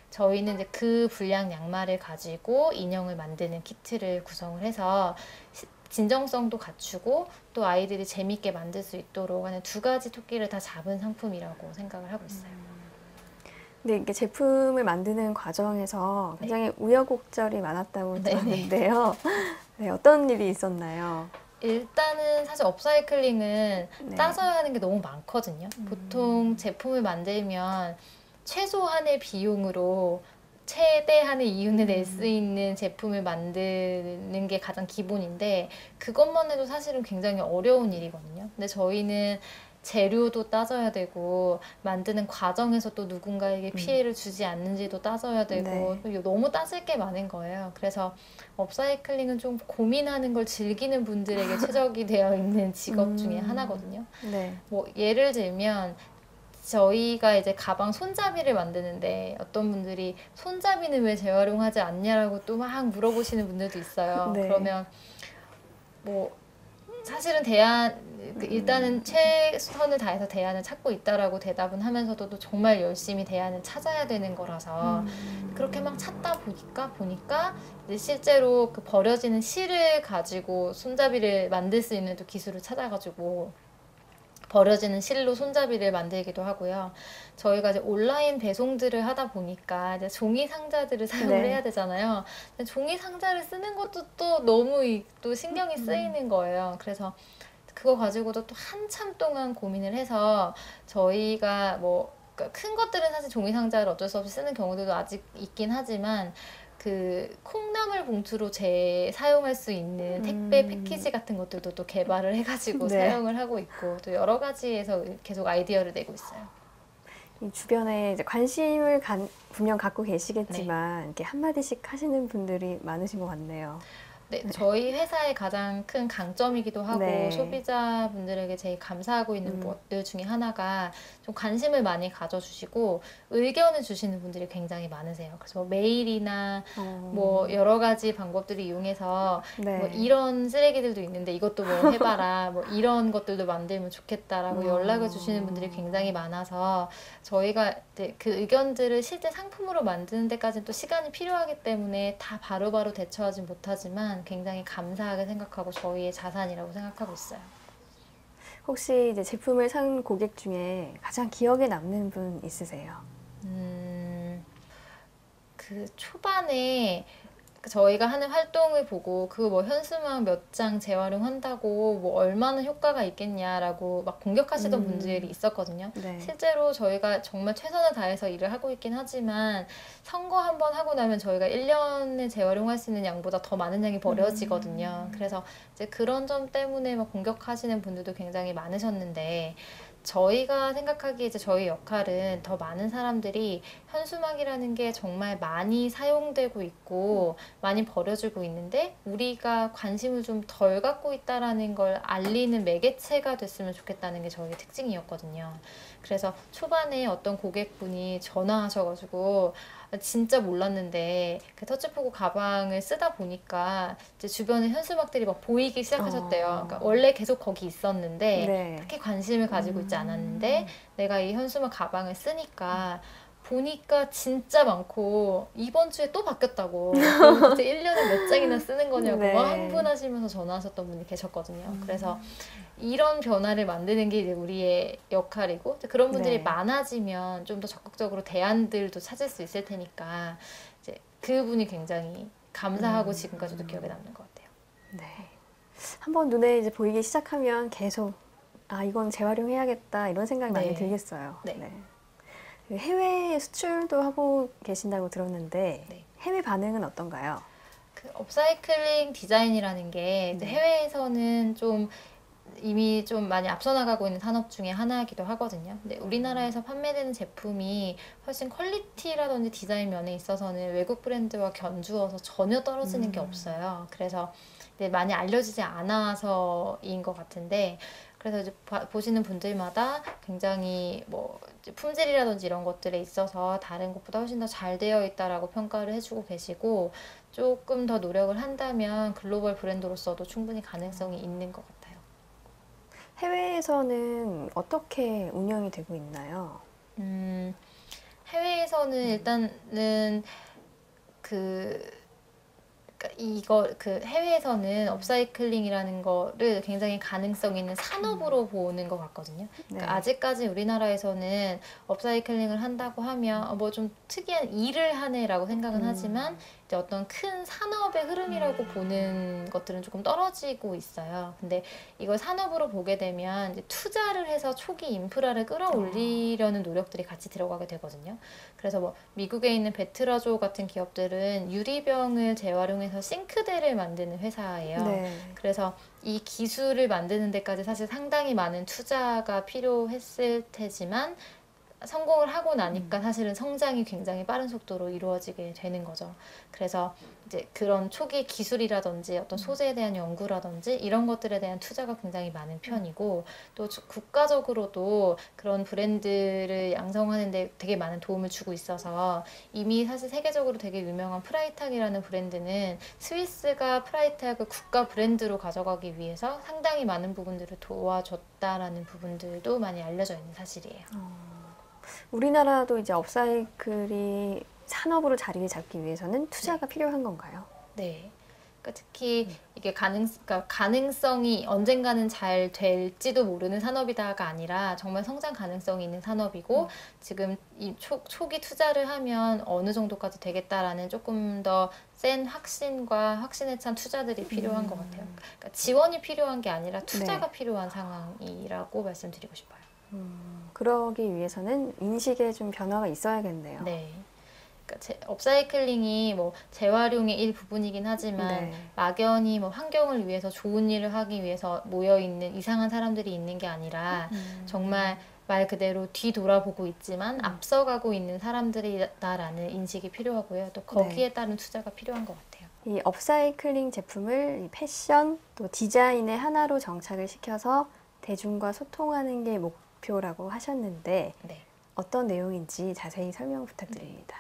저희는 이제 그 불량 양말을 가지고 인형을 만드는 키트를 구성을 해서 진정성도 갖추고 또 아이들이 재밌게 만들 수 있도록 하는 두 가지 토끼를 다 잡은 상품이라고 생각을 하고 있어요. 네, 이게 제품을 만드는 과정에서 굉장히 우여곡절이 많았다고 네네. 들었는데요. 네, 어떤 일이 있었나요? 일단은 사실 업사이클링은 네. 따져야 하는 게 너무 많거든요. 보통 제품을 만들면 최소한의 비용으로 최대한의 이윤을 낼 수 있는 제품을 만드는 게 가장 기본인데 그것만 해도 사실은 굉장히 어려운 일이거든요. 근데 저희는 재료도 따져야 되고 만드는 과정에서 또 누군가에게 피해를 주지 않는지도 따져야 되고 네. 너무 따질 게 많은 거예요. 그래서 업사이클링은 좀 고민하는 걸 즐기는 분들에게 최적이 되어 있는 직업 중에 하나거든요. 네. 뭐 예를 들면 저희가 이제 가방 손잡이를 만드는데 어떤 분들이 손잡이는 왜 재활용하지 않냐라고 또 막 물어보시는 분들도 있어요. 네. 그러면 뭐 사실은 일단은 최선을 다해서 대안을 찾고 있다라고 대답은 하면서도 또 정말 열심히 대안을 찾아야 되는 거라서 그렇게 막 찾다 보니까 이제 실제로 그 버려지는 실을 가지고 손잡이를 만들 수 있는 또 기술을 찾아가지고 버려지는 실로 손잡이를 만들기도 하고요. 저희가 이제 온라인 배송들을 하다 보니까 이제 종이 상자들을 사용을 네. 해야 되잖아요. 근데 종이 상자를 쓰는 것도 또 너무 또 신경이 쓰이는 거예요. 그래서 그거 가지고도 또 한참 동안 고민을 해서 저희가 뭐 큰 것들은 사실 종이 상자를 어쩔 수 없이 쓰는 경우들도 아직 있긴 하지만 그 콩나물 봉투로 사용할 수 있는 택배 패키지 같은 것들도 또 개발을 해가지고 네. 사용을 하고 있고 또 여러 가지에서 계속 아이디어를 내고 있어요. 이 주변에 이제 관심을 분명 갖고 계시겠지만 이렇게 한마디씩 하시는 분들이 많으신 것 같네요. 네, 저희 회사의 가장 큰 강점이기도 하고 네. 소비자분들에게 제일 감사하고 있는 것들 중에 하나가 좀 관심을 많이 가져주시고 의견을 주시는 분들이 굉장히 많으세요. 그래서 메일이나 뭐 여러 가지 방법들을 이용해서 네. 뭐 이런 쓰레기들도 있는데 이것도 뭐 해봐라 뭐 이런 것들도 만들면 좋겠다라고 연락을 주시는 분들이 굉장히 많아서 저희가 이제 그 의견들을 실제 상품으로 만드는 데까지는 또 시간이 필요하기 때문에 다 바로바로 대처하지 못하지만 굉장히 감사하게 생각하고 저희의 자산이라고 생각하고 있어요. 혹시 이제 제품을 산 고객 중에 가장 기억에 남는 분 있으세요? 그 초반에 저희가 하는 활동을 보고 그 뭐 현수막 몇 장 재활용한다고 뭐 얼마나 효과가 있겠냐라고 막 공격하시던 분들이 있었거든요. 네. 실제로 저희가 정말 최선을 다해서 일을 하고 있긴 하지만 선거 한번 하고 나면 저희가 1년에 재활용할 수 있는 양보다 더 많은 양이 버려지거든요. 그래서 이제 그런 점 때문에 막 공격하시는 분들도 굉장히 많으셨는데 저희가 생각하기에 이제 저희 역할은 더 많은 사람들이 현수막이라는 게 정말 많이 사용되고 있고 많이 버려지고 있는데 우리가 관심을 좀 덜 갖고 있다라는 걸 알리는 매개체가 됐으면 좋겠다는 게 저희의 특징이었거든요. 그래서 초반에 어떤 고객분이 전화하셔가지고 진짜 몰랐는데 그 터치포구 가방을 쓰다 보니까 이제 주변에 현수막들이 막 보이기 시작하셨대요. 그러니까 원래 계속 거기 있었는데 네. 특히 관심을 가지고 있지 않았는데 내가 이 현수막 가방을 쓰니까 보니까 진짜 많고 이번 주에 또 바뀌었다고 그래서 그때 1년에 몇 장이나 쓰는 거냐고 네. 막 흥분하시면서 전화하셨던 분이 계셨거든요. 그래서 이런 변화를 만드는 게 이제 우리의 역할이고 이제 그런 분들이 네. 많아지면 좀 더 적극적으로 대안들도 찾을 수 있을 테니까 이제 그분이 굉장히 감사하고 지금까지도 기억에 남는 것 같아요. 네. 한번 눈에 이제 보이기 시작하면 계속 이건 재활용해야겠다 이런 생각이 많이 네. 들겠어요. 네. 해외 수출도 하고 계신다고 들었는데 네. 해외 반응은 어떤가요? 그 업사이클링 디자인이라는 게 이제 해외에서는 좀 이미 좀 많이 앞서 나가고 있는 산업 중에 하나이기도 하거든요. 근데 우리나라에서 판매되는 제품이 훨씬 퀄리티라든지 디자인 면에 있어서는 외국 브랜드와 견주어서 전혀 떨어지는 게 없어요. 그래서 이제 많이 알려지지 않아서인 것 같은데 그래서 이제 보시는 분들마다 굉장히 뭐 이제 품질이라든지 이런 것들에 있어서 다른 것보다 훨씬 더 잘 되어 있다라고 평가를 해주고 계시고 조금 더 노력을 한다면 글로벌 브랜드로서도 충분히 가능성이 있는 것 같아요. 해외에서는 어떻게 운영이 되고 있나요? 해외에서는 일단은 해외에서는 업사이클링이라는 거를 굉장히 가능성 있는 산업으로 보는 것 같거든요. 그러니까 아직까지 우리나라에서는 업사이클링을 한다고 하면 뭐 좀 특이한 일을 하네라고 생각은 하지만 이제 어떤 큰 산업의 흐름이라고 보는 것들은 조금 떨어지고 있어요. 근데 이걸 산업으로 보게 되면 이제 투자를 해서 초기 인프라를 끌어올리려는 노력들이 같이 들어가게 되거든요. 그래서 뭐 미국에 있는 베트라조 같은 기업들은 유리병을 재활용해서 중에서 싱크대를 만드는 회사예요. 네. 그래서 이 기술을 만드는 데까지 사실 상당히 많은 투자가 필요했을 테지만 성공을 하고 나니까 사실은 성장이 굉장히 빠른 속도로 이루어지게 되는 거죠. 그래서 이제 그런 초기 기술이라든지 어떤 소재에 대한 연구라든지 이런 것들에 대한 투자가 굉장히 많은 편이고 또 국가적으로도 그런 브랜드를 양성하는 데 되게 많은 도움을 주고 있어서 이미 사실 세계적으로 되게 유명한 프라이탁이라는 브랜드는 스위스가 프라이탁을 국가 브랜드로 가져가기 위해서 상당히 많은 부분들을 도와줬다라는 부분들도 많이 알려져 있는 사실이에요. 우리나라도 이제 업사이클이 산업으로 자리를 잡기 위해서는 투자가 필요한 건가요? 네. 그러니까 특히 이게 그러니까 가능성이 언젠가는 잘 될지도 모르는 산업이다가 아니라 정말 성장 가능성이 있는 산업이고 지금 이 초기 투자를 하면 어느 정도까지 되겠다라는 조금 더 센 확신과 확신에 찬 투자들이 필요한 것 같아요. 그러니까 지원이 필요한 게 아니라 투자가 필요한 상황이라고 말씀드리고 싶어요. 그러기 위해서는 인식에 좀 변화가 있어야겠네요. 네. 그러니까 업사이클링이 뭐 재활용의 일부분이긴 하지만 네. 막연히 뭐 환경을 위해서 좋은 일을 하기 위해서 모여 있는 이상한 사람들이 있는 게 아니라 정말 말 그대로 뒤돌아보고 있지만 앞서가고 있는 사람들이다라는 인식이 필요하고요. 또 거기에 따른 투자가 필요한 것 같아요. 이 업사이클링 제품을 이 패션 또 디자인의 하나로 정착을 시켜서 대중과 소통하는 게 목표라고 하셨는데 네. 어떤 내용인지 자세히 설명 부탁드립니다.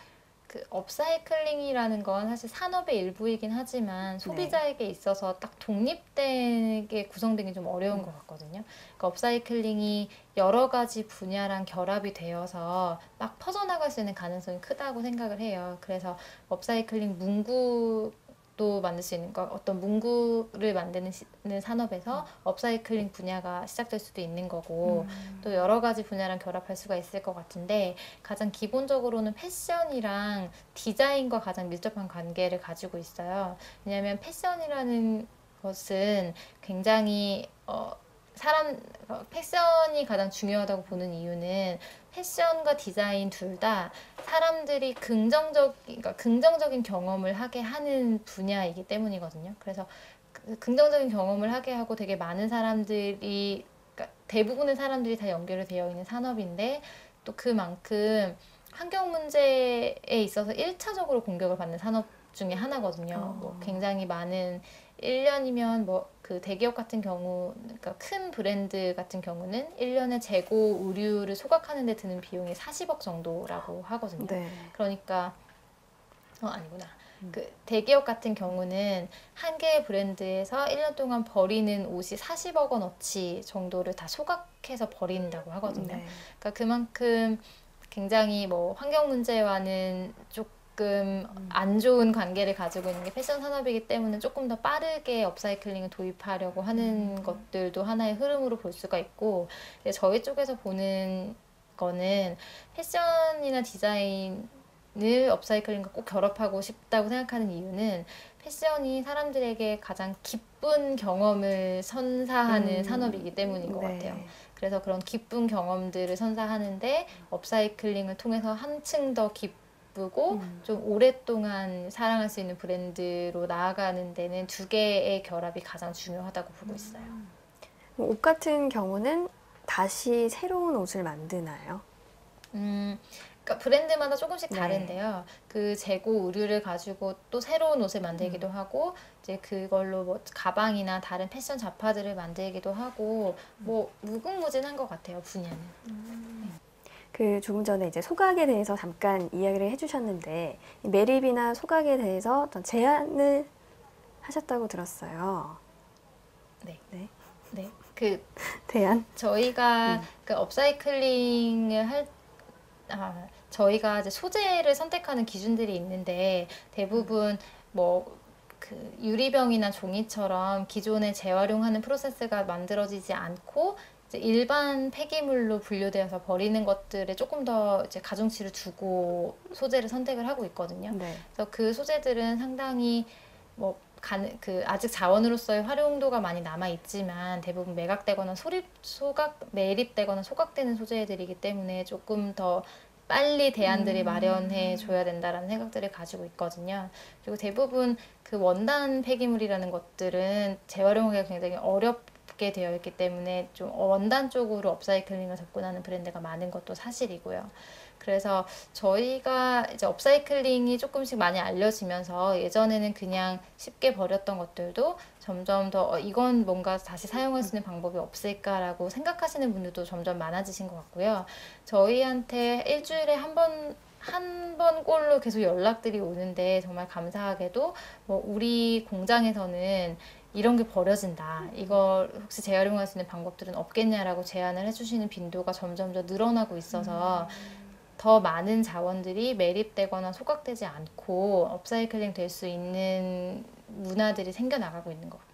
그 업사이클링이라는 건 사실 산업의 일부이긴 하지만 소비자에게 있어서 딱 독립되게 구성되기 좀 어려운 것 같거든요. 그러니까 업사이클링이 여러 가지 분야랑 결합이 되어서 막 퍼져나갈 수 있는 가능성이 크다고 생각을 해요. 그래서 업사이클링 문구도 만들 수 있는 거, 어떤 문구를 만드는 산업에서 업사이클링 분야가 시작될 수도 있는 거고 또 여러 가지 분야랑 결합할 수가 있을 것 같은데 가장 기본적으로는 패션이랑 디자인과 가장 밀접한 관계를 가지고 있어요. 왜냐하면 패션이라는 것은 굉장히 패션이 가장 중요하다고 보는 이유는 패션과 디자인 둘 다 사람들이 긍정적인 경험을 하게 하는 분야이기 때문이거든요. 그래서 긍정적인 경험을 하게 하고 되게 많은 사람들이, 그러니까 대부분의 사람들이 다 연결이 되어 있는 산업인데 또 그만큼 환경 문제에 있어서 1차적으로 공격을 받는 산업 중에 하나거든요. 뭐 굉장히 많은 1년이면 뭐 그 대기업 같은 경우, 그러니까 큰 브랜드 같은 경우는 1년에 재고 의류를 소각하는 데 드는 비용이 40억 정도라고 하거든요. 네. 그러니까 아니구나. 그 대기업 같은 경우는 한 개의 브랜드에서 1년 동안 버리는 옷이 40억 원어치 정도를 다 소각해서 버린다고 하거든요. 네. 그러니까 그만큼 굉장히 뭐 환경 문제와는 조금 안 좋은 관계를 가지고 있는 게 패션 산업이기 때문에 조금 더 빠르게 업사이클링을 도입하려고 하는 것들도 하나의 흐름으로 볼 수가 있고, 저희 쪽에서 보는 거는 패션이나 디자인을 업사이클링과 꼭 결합하고 싶다고 생각하는 이유는 패션이 사람들에게 가장 기쁜 경험을 선사하는 산업이기 때문인 것 같아요. 그래서 그런 기쁜 경험들을 선사하는데 업사이클링을 통해서 한층 더 기쁘고 좀 오랫동안 사랑할 수 있는 브랜드로 나아가는 데는 두 개의 결합이 가장 중요하다고 보고 있어요. 옷 같은 경우는 다시 새로운 옷을 만드나요? 그러니까 브랜드마다 조금씩 다른데요. 그 재고 의류를 가지고 또 새로운 옷을 만들기도 하고 이제 그걸로 뭐 가방이나 다른 패션 잡화들을 만들기도 하고 뭐 무궁무진한 것 같아요, 분야는. 그 조금 전에 이제 소각에 대해서 잠깐 이야기를 해주셨는데 매립이나 소각에 대해서 어떤 제안을 하셨다고 들었어요. 네. 네. 네. 그 대안? 저희가 그 업사이클링을 저희가 이제 소재를 선택하는 기준들이 있는데 대부분 뭐 그 유리병이나 종이처럼 기존에 재활용하는 프로세스가 만들어지지 않고 이제 일반 폐기물로 분류되어서 버리는 것들에 조금 더 이제 가중치를 두고 소재를 선택을 하고 있거든요. 네. 그래서 그 소재들은 상당히 뭐 아직 자원으로서의 활용도가 많이 남아 있지만 대부분 매각되거나 매립되거나 소각되는 소재들이기 때문에 조금 더 빨리 대안들이 마련해 줘야 된다라는 생각들을 가지고 있거든요. 그리고 대부분 그 원단 폐기물이라는 것들은 재활용하기가 굉장히 어렵게 되어 있기 때문에 좀 원단 쪽으로 업사이클링을 접근하는 브랜드가 많은 것도 사실이고요. 그래서 저희가 이제 업사이클링이 조금씩 많이 알려지면서 예전에는 그냥 쉽게 버렸던 것들도 점점 더 이건 뭔가 다시 사용할 수 있는 방법이 없을까라고 생각하시는 분들도 점점 많아지신 것 같고요. 저희한테 일주일에 한 번 꼴로 계속 연락들이 오는데 정말 감사하게도 뭐 우리 공장에서는 이런 게 버려진다. 이걸 혹시 재활용할 수 있는 방법들은 없겠냐라고 제안을 해주시는 빈도가 점점 더 늘어나고 있어서 더 많은 자원들이 매립되거나 소각되지 않고 업사이클링 될 수 있는 문화들이 생겨나가고 있는 것 같아요.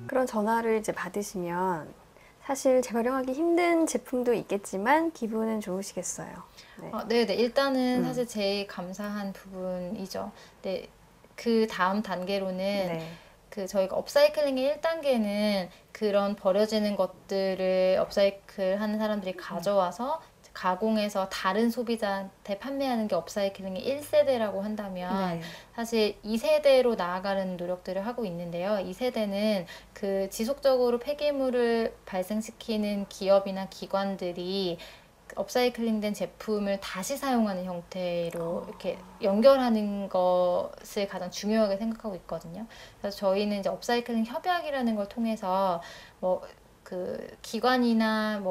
그런 전화를 이제 받으시면 사실 재활용하기 힘든 제품도 있겠지만 기분은 좋으시겠어요. 네. 네네. 일단은 사실 제일 감사한 부분이죠. 네. 그 다음 단계로는 네. 그 저희가 업사이클링의 1단계는 그런 버려지는 것들을 업사이클 하는 사람들이 가져와서 가공해서 다른 소비자한테 판매하는 게 업사이클링의 1세대라고 한다면 네. 사실 2세대로 나아가는 노력들을 하고 있는데요. 2세대는 그 지속적으로 폐기물을 발생시키는 기업이나 기관들이 업사이클링된 제품을 다시 사용하는 형태로 이렇게 연결하는 것을 가장 중요하게 생각하고 있거든요. 그래서 저희는 이제 업사이클링 협약이라는 걸 통해서 뭐 그 기관이나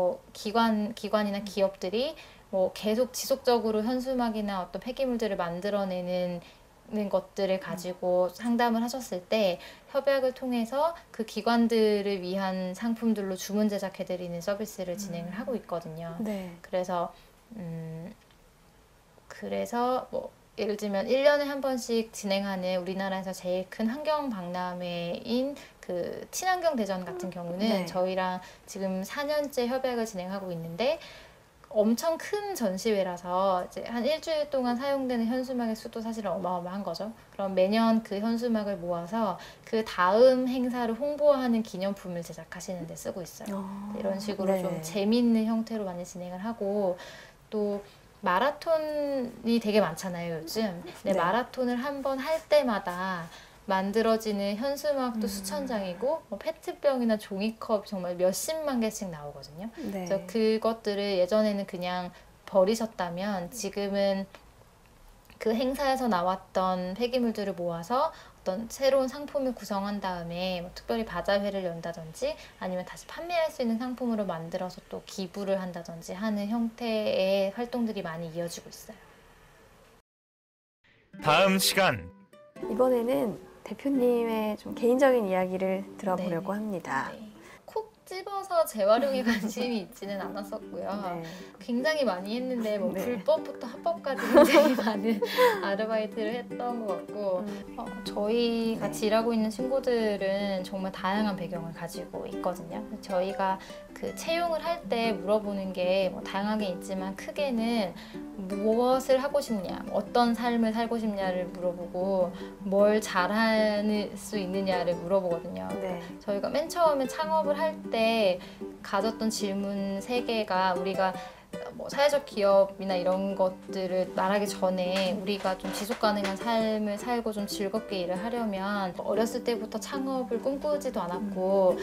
기업들이 뭐 계속 지속적으로 현수막이나 어떤 폐기물들을 만들어내는 것들을 가지고 상담을 하셨을 때 협약을 통해서 그 기관들을 위한 상품들로 주문 제작해드리는 서비스를 진행을 하고 있거든요. 네. 그래서 뭐 예를 들면 1년에 한 번씩 진행하는 우리나라에서 제일 큰 환경 박람회인 그 친환경 대전 같은 경우는 네. 저희랑 지금 4년째 협약을 진행하고 있는데 엄청 큰 전시회라서 이제 한 일주일 동안 사용되는 현수막의 수도 사실은 어마어마한 거죠. 그럼 매년 그 현수막을 모아서 그 다음 행사를 홍보하는 기념품을 제작하시는 데 쓰고 있어요. 이런 식으로 네. 좀 재미있는 형태로 많이 진행을 하고 또 마라톤이 되게 많잖아요, 요즘. 근데 네. 마라톤을 한 번 할 때마다 만들어지는 현수막도 수천 장이고 뭐 페트병이나 종이컵 정말 몇십만 개씩 나오거든요. 네. 그래서 그것들을 예전에는 그냥 버리셨다면 지금은 그 행사에서 나왔던 폐기물들을 모아서 어떤 새로운 상품을 구성한 다음에 뭐 특별히 바자회를 연다든지 아니면 다시 판매할 수 있는 상품으로 만들어서 또 기부를 한다든지 하는 형태의 활동들이 많이 이어지고 있어요. 다음 시간 이번에는 대표님의 좀 개인적인 이야기를 들어보려고 네. 합니다. 네. 콕 집어서 재활용에 관심이 있지는 않았었고요. 네. 굉장히 많이 했는데 뭐 네. 불법부터 합법까지 굉장히 많은 아르바이트를 했던 것 같고 저희 같이 일하고 있는 친구들은 정말 다양한 배경을 가지고 있거든요. 저희가 그 채용을 할 때 물어보는 게 뭐 다양하게 있지만 크게는 무엇을 하고 싶냐, 어떤 삶을 살고 싶냐를 물어보고 뭘 잘할 수 있느냐를 물어보거든요. 네. 저희가 맨 처음에 창업을 할 때 가졌던 질문 3개가 우리가 뭐 사회적 기업이나 이런 것들을 말하기 전에 우리가 좀 지속 가능한 삶을 살고 좀 즐겁게 일을 하려면 어렸을 때부터 창업을 꿈꾸지도 않았고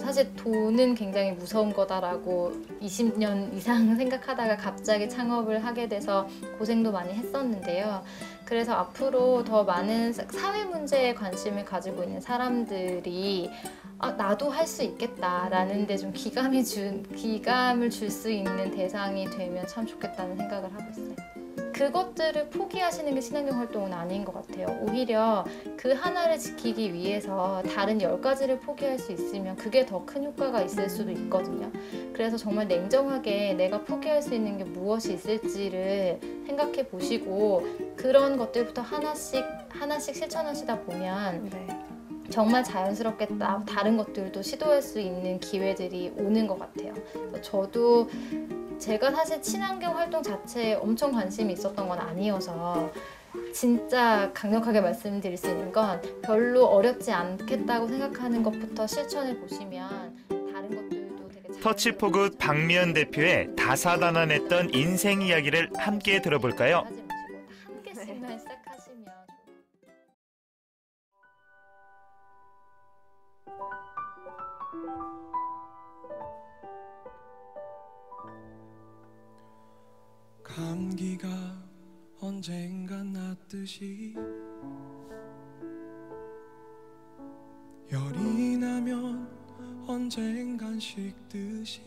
사실 돈은 굉장히 무서운 거다라고 20년 이상 생각하다가 갑자기 창업을 하게 돼서 고생도 많이 했었는데요. 그래서 앞으로 더 많은 사회 문제에 관심을 가지고 있는 사람들이 나도 할 수 있겠다라는 데 좀 기감을 줄 수 있는 대상이 되면 참 좋겠다는 생각을 하고 있어요. 그것들을 포기하시는 게 친환경 활동은 아닌 것 같아요. 오히려 그 하나를 지키기 위해서 다른 10가지를 포기할 수 있으면 그게 더 큰 효과가 있을 수도 있거든요. 그래서 정말 냉정하게 내가 포기할 수 있는 게 무엇이 있을지를 생각해 보시고 그런 것들부터 하나씩 실천하시다 보면 네. 정말 자연스럽게 다른 것들도 시도할 수 있는 기회들이 오는 것 같아요. 저도 제가 사실 친환경 활동 자체에 엄청 관심이 있었던 건 아니어서 진짜 강력하게 말씀드릴 수 있는 건 별로 어렵지 않겠다고 생각하는 것부터 실천해 보시면 다른 것들도 되게 터치포굿 박미연 대표의 다사다난했던 인생 이야기를 함께 들어볼까요? 하지 마시고 한 개씩만 시작하시면 감기가 언젠간 낫듯이 열이 나면 언젠간 식듯이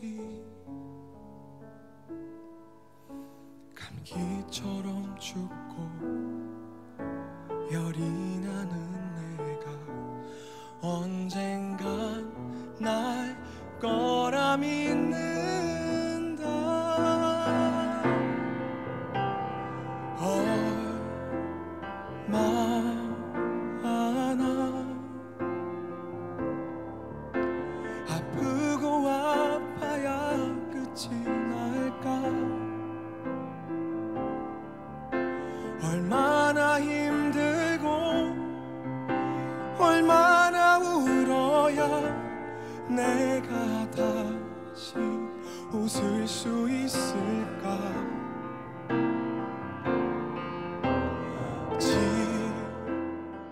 감기처럼 춥고 열이 나는 내가 언젠간 날 거라 믿는다. 얼마나 아프고 아파야 끝이 날까. 얼마나 힘들고 얼마나 울어야 내가 다시 웃을 수 있을까.